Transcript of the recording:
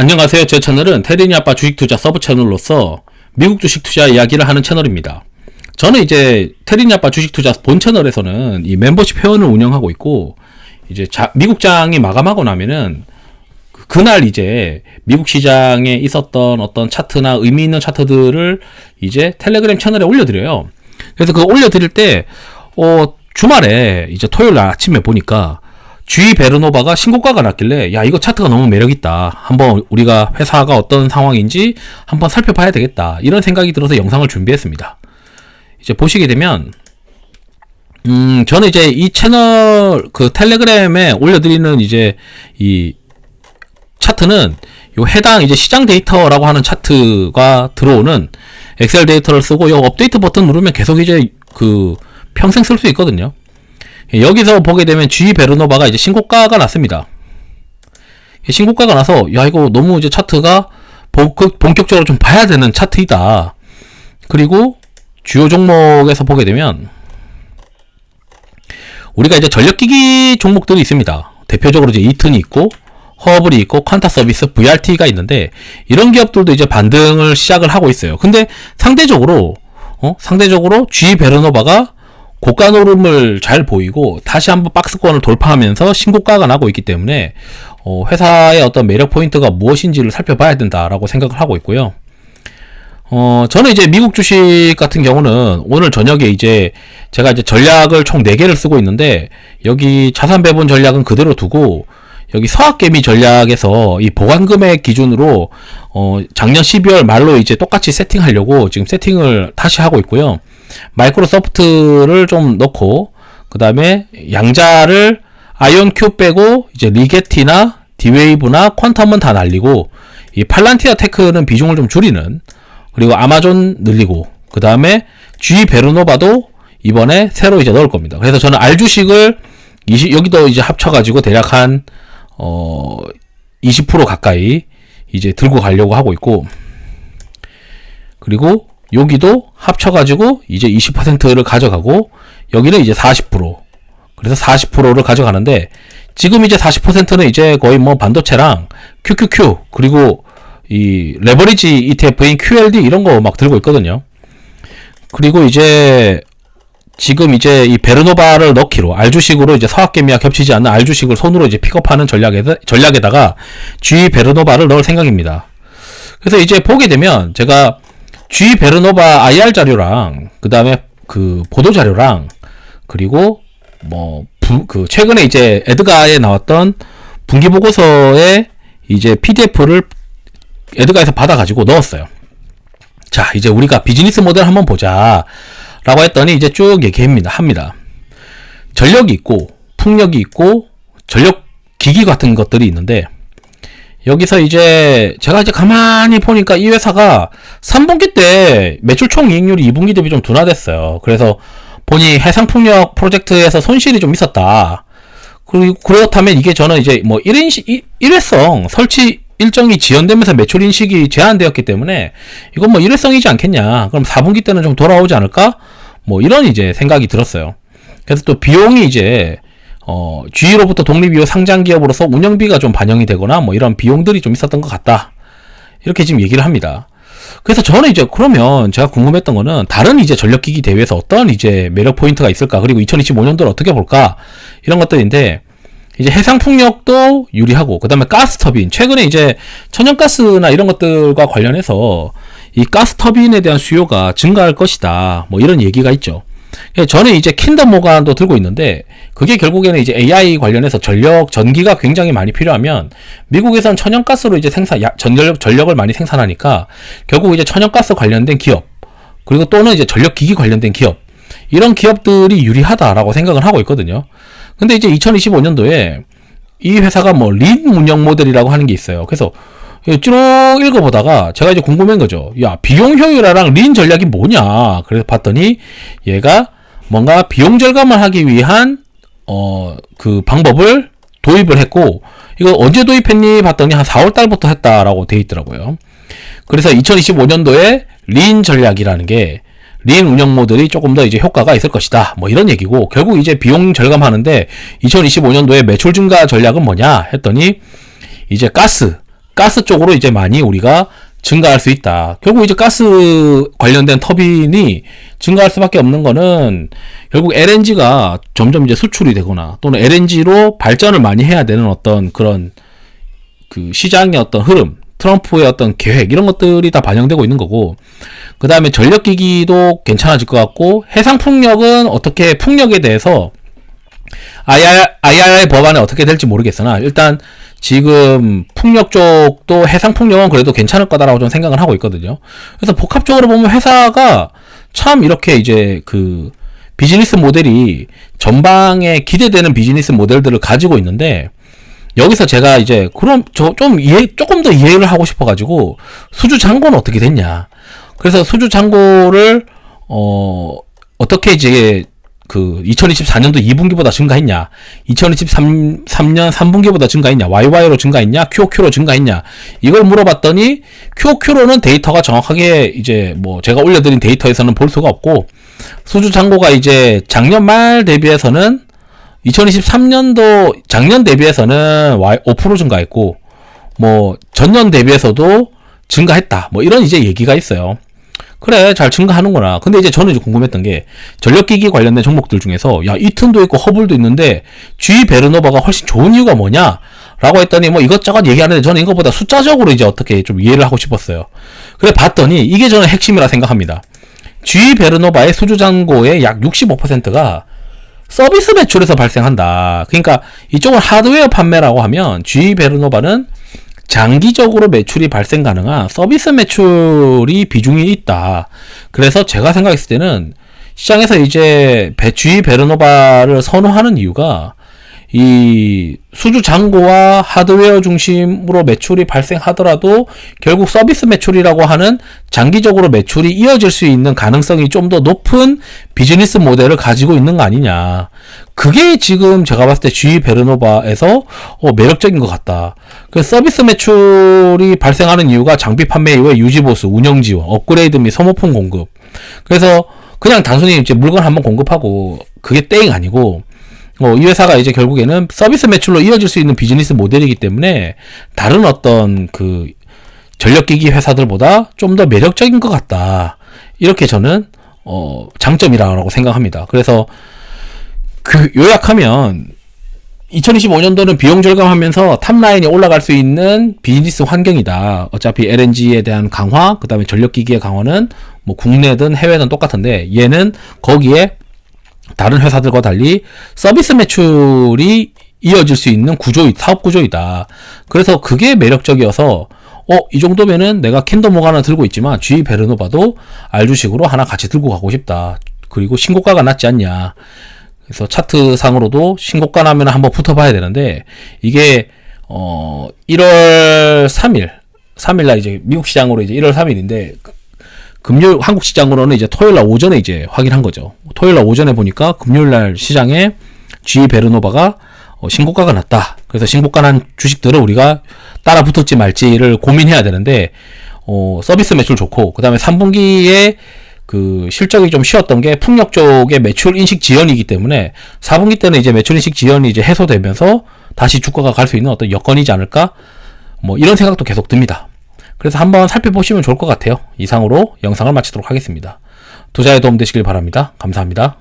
안녕하세요. 제 채널은 테린이 아빠 주식투자 서브 채널로서 미국 주식 투자 이야기를 하는 채널입니다. 저는 이제 테린이 아빠 주식투자 본 채널에서는 이 멤버십 회원을 운영하고 있고, 이제 미국장이 마감하고 나면은 그날 이제 미국 시장에 있었던 어떤 차트나 의미 있는 차트들을 이제 텔레그램 채널에 올려드려요. 그래서 그거 올려드릴 때 주말에 이제 토요일 날 아침에 보니까 G 베르노바가 신고가가 났길래, 야, 이거 차트가 너무 매력있다. 한번 우리가 회사가 어떤 상황인지 한번 살펴봐야 되겠다. 이런 생각이 들어서 영상을 준비했습니다. 이제 보시게 되면, 저는 이제 이 채널 그 텔레그램에 올려드리는 이제 이 차트는 요 해당 이제 시장 데이터라고 하는 차트가 들어오는 엑셀 데이터를 쓰고, 요 업데이트 버튼 누르면 계속 이제 그 평생 쓸 수 있거든요. 여기서 보게 되면 G 베르노바가 이제 신고가가 났습니다. 신고가가 나서, 야, 이거 너무 이제 차트가 본격적으로 좀 봐야 되는 차트이다. 그리고 주요 종목에서 보게 되면 우리가 이제 전력기기 종목들이 있습니다. 대표적으로 이제 이튼이 있고 허블이 있고 퀀타 서비스, VRT가 있는데, 이런 기업들도 이제 반등을 시작을 하고 있어요. 근데 상대적으로 G 베르노바가 고가 노름을 잘 보이고 다시 한번 박스권을 돌파하면서 신고가가 나고 있기 때문에 회사의 어떤 매력 포인트가 무엇인지를 살펴봐야 된다라고 생각을 하고 있고요. 저는 이제 미국 주식 같은 경우는 오늘 저녁에 이제 제가 이제 전략을 총 4개를 쓰고 있는데, 여기 자산 배분 전략은 그대로 두고 여기 서학개미 전략에서 이 보관금액 기준으로 작년 12월 말로 이제 똑같이 세팅하려고 지금 세팅을 다시 하고 있고요. 마이크로소프트를 좀 넣고, 그 다음에 양자를 아이온큐 빼고 이제 리게티나 디웨이브나 퀀텀은 다 날리고, 이 팔란티아 테크는 비중을 좀 줄이는, 그리고 아마존 늘리고, 그 다음에 G 베르노바도 이번에 새로 이제 넣을 겁니다. 그래서 저는 R 주식을 여기도 이제 합쳐가지고 대략 한 20% 가까이 이제 들고 가려고 하고 있고, 그리고 여기도 합쳐가지고 이제 20%를 가져가고, 여기는 이제 40%. 그래서 40%를 가져가는데, 지금 이제 40%는 이제 거의 뭐 반도체랑 QQQ, 그리고 이 레버리지 ETF인 QLD 이런 거 막 들고 있거든요. 그리고 이제 지금 이제 이 베르노바를 넣기로 R 주식으로 이제 서학개미와 겹치지 않는 R 주식을 손으로 이제 픽업하는 전략에다가 G 베르노바를 넣을 생각입니다. 그래서 이제 보게 되면 제가 G 베르노바 IR 자료랑, 그 다음에 그 보도 자료랑, 그리고 그 최근에 이제 에드가에 나왔던 분기 보고서에 이제 PDF를 에드가에서 받아가지고 넣었어요. 자, 이제 우리가 비즈니스 모델 한번 보자 라고 했더니 이제 쭉 얘기합니다. 전력이 있고 풍력이 있고 전력 기기 같은 것들이 있는데, 여기서 이제 제가 이제 가만히 보니까 이 회사가 3분기 때 매출 총 이익률이 2분기 대비 좀 둔화됐어요. 그래서 보니 해상풍력 프로젝트에서 손실이 좀 있었다. 그리고 그렇다면 이게 저는 이제 뭐 일회성 설치 일정이 지연되면서 매출 인식이 제한되었기 때문에 이건 뭐 일회성이지 않겠냐. 그럼 4분기 때는 좀 돌아오지 않을까? 뭐 이런 이제 생각이 들었어요. 그래서 또 비용이 이제 G로부터 독립이후 상장 기업으로서 운영비가 좀 반영이 되거나 뭐 이런 비용들이 좀 있었던 것 같다. 이렇게 지금 얘기를 합니다. 그래서 저는 이제 그러면 제가 궁금했던 거는 다른 이제 전력기기 대회에서 어떤 이제 매력 포인트가 있을까? 그리고 2025년도를 어떻게 볼까? 이런 것들인데, 이제 해상풍력도 유리하고, 그 다음에 가스터빈. 최근에 이제 천연가스나 이런 것들과 관련해서 이 가스터빈에 대한 수요가 증가할 것이다. 뭐 이런 얘기가 있죠. 저는 이제 킨덤 모간도 들고 있는데, 그게 결국에는 이제 AI 관련해서 전기가 굉장히 많이 필요하면 미국에선 천연가스로 이제 전력을 많이 생산하니까 결국 이제 천연가스 관련된 기업, 그리고 또는 이제 전력기기 관련된 기업, 이런 기업들이 유리하다라고 생각을 하고 있거든요. 근데 이제 2025년도에 이 회사가 뭐 린 운영 모델이라고 하는 게 있어요. 그래서 쭉 읽어보다가 제가 이제 궁금한 거죠. 야, 비용 효율화랑 린 전략이 뭐냐? 그래서 봤더니 얘가 뭔가 비용 절감을 하기 위한 그 방법을 도입을 했고, 이거 언제 도입했니? 봤더니 한 4월 달부터 했다라고 돼 있더라고요. 그래서 2025년도에 린 전략이라는 게, 린 운영 모델이 조금 더 이제 효과가 있을 것이다. 뭐 이런 얘기고, 결국 이제 비용 절감하는데 2025년도에 매출 증가 전략은 뭐냐? 했더니 이제 가스 가스 쪽으로 이제 많이 우리가 증가할 수 있다. 결국 이제 가스 관련된 터빈이 증가할 수밖에 없는 거는 결국 LNG가 점점 이제 수출이 되거나 또는 LNG로 발전을 많이 해야 되는 어떤 그런 그 시장의 어떤 흐름, 트럼프의 어떤 계획 이런 것들이 다 반영되고 있는 거고, 그 다음에 전력기기도 괜찮아질 것 같고, 해상풍력은 어떻게 풍력에 대해서 IRA 법안에 어떻게 될지 모르겠으나 일단 지금 풍력 쪽도 해상풍력은 그래도 괜찮을 거다라고 좀 생각을 하고 있거든요. 그래서 복합적으로 보면 회사가 참 이렇게 이제 그 비즈니스 모델이 전방에 기대되는 비즈니스 모델들을 가지고 있는데, 여기서 제가 이제 그럼 조금 더 이해를 하고 싶어가지고 수주 잔고는 어떻게 됐냐. 그래서 수주 잔고를 어떻게 이제 그 2024년도 2분기보다 증가했냐, 2023년 3분기보다 증가했냐, YY로 증가했냐, QOQ로 증가했냐, 이걸 물어봤더니 QOQ로는 데이터가 정확하게 이제 뭐 제가 올려드린 데이터에서는 볼 수가 없고, 수주 잔고가 이제 작년 말 대비해서는 2023년도 작년 대비해서는 5% 증가했고, 뭐 전년 대비해서도 증가했다, 뭐 이런 이제 얘기가 있어요. 그래, 잘 증가하는구나. 근데 이제 저는 이제 궁금했던 게, 전력기기 관련된 종목들 중에서 야, 이튼도 있고 허블도 있는데 GE 베르노바가 훨씬 좋은 이유가 뭐냐 라고 했더니 뭐 이것저것 얘기하는데, 저는 이것보다 숫자적으로 이제 어떻게 좀 이해를 하고 싶었어요. 그래 봤더니 이게 저는 핵심이라 생각합니다. GE 베르노바의 수주잔고의 약 65%가 서비스 매출에서 발생한다. 그러니까 이쪽은 하드웨어 판매라고 하면 GE 베르노바는 장기적으로 매출이 발생 가능한 서비스 매출이 비중이 있다. 그래서 제가 생각했을 때는 시장에서 이제 GE 베르노바를 선호하는 이유가 이 수주 잔고와 하드웨어 중심으로 매출이 발생하더라도 결국 서비스 매출이라고 하는 장기적으로 매출이 이어질 수 있는 가능성이 좀 더 높은 비즈니스 모델을 가지고 있는 거 아니냐. 그게 지금 제가 봤을 때 GE 베르노바에서 매력적인 것 같다. 그 서비스 매출이 발생하는 이유가 장비 판매 이후에 유지 보수, 운영 지원, 업그레이드 및 소모품 공급. 그래서 그냥 단순히 이제 물건 한번 공급하고 그게 땡 아니고, 이 회사가 이제 결국에는 서비스 매출로 이어질 수 있는 비즈니스 모델이기 때문에 다른 어떤 그 전력기기 회사들보다 좀 더 매력적인 것 같다. 이렇게 저는 장점이라고 생각합니다. 그래서 그 요약하면 2025년도는 비용 절감하면서 탑라인이 올라갈 수 있는 비즈니스 환경이다. 어차피 LNG에 대한 강화, 그 다음에 전력기기의 강화는 뭐 국내든 해외든 똑같은데, 얘는 거기에 다른 회사들과 달리 서비스 매출이 이어질 수 있는 사업 구조이다. 그래서 그게 매력적이어서 이 정도면은 내가 캔더 모가나 들고 있지만 GE 베르노바도 알주식으로 하나 같이 들고 가고 싶다. 그리고 신고가가 낮지 않냐. 그래서 차트 상으로도 신고가 나면 한번 붙어봐야 되는데, 이게 1월 3일날 이제 미국 시장으로 이제 1월 3일인데 금요일 한국 시장으로는 이제 토요일날 오전에 이제 확인한 거죠. 토요일날 오전에 보니까 금요일날 시장에 GE 베르노바가 신고가가 났다. 그래서 신고가 난 주식들을 우리가 따라 붙을지 말지를 고민해야 되는데, 서비스 매출 좋고, 그 다음에 3분기에 그 실적이 좀 쉬었던 게 풍력 쪽의 매출 인식 지연이기 때문에 4분기 때는 이제 매출 인식 지연이 이제 해소되면서 다시 주가가 갈 수 있는 어떤 여건이지 않을까? 뭐 이런 생각도 계속 듭니다. 그래서 한번 살펴보시면 좋을 것 같아요. 이상으로 영상을 마치도록 하겠습니다. 투자에 도움 되시길 바랍니다. 감사합니다.